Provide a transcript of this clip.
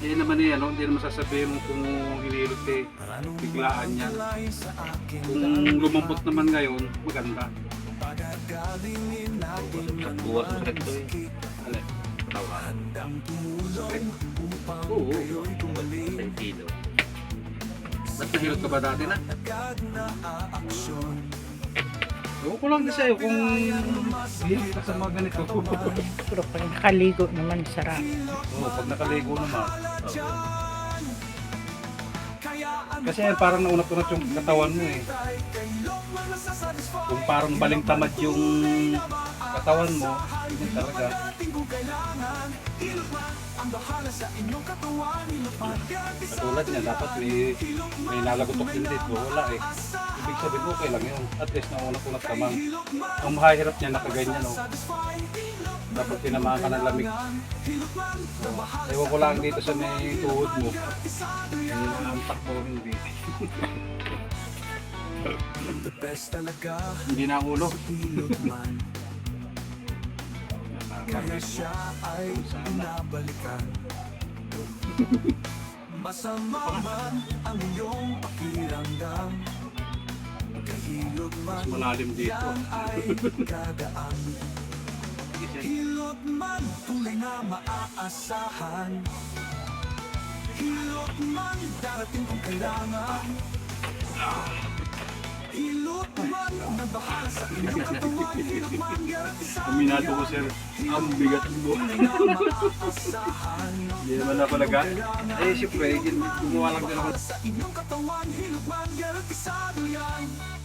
Eh naman eh, ano, hindi naman sasabihin mo kung hinilot eh, biglaan niya. Kung lumambot naman ngayon, maganda. Buwas mo sakit to eh. Alin? Katawan. Oo. 10 kilo. Ba't nahilot ka ba dati na? Ewan ko lang din sa'yo kung hihilot ka sa mga ganito. Pero pag nakaligo naman, sarap. Oo, pag nakaligo naman. Kasi parang naunat-unat yung katawan mo eh. Kung parang balingtamad yung katawan mo, yun talaga. Katulad niya, dapat may nalagotok din dito. Wala eh. Ibig sabihin okay lang yun. At least naunat-unat ka man. Ang mahahirap niya nakaganyan oh. Dapat tinamaan ka ng lamig. So, ewan ko lang dito sa may tuhod mo. Ang takbo hindi. Hindi na ang ulo. Kaya siya ay nabalikan. Masama man ang iyong pakiramdam. Kahilot man Mas malalim dito. yan ay gagaan. Hilot man tunay na maaasahan. Hilot man darating kung kailangan. Hilot man na bahala sa inyong katawan. Hilot man garantisado Aminado ko sir, ang bigat mo. maaasahan. Hindi naman na palaga. Eh siyempre, gumawa lang din ako. Sa inyong katawan, hilot man garantisado yan.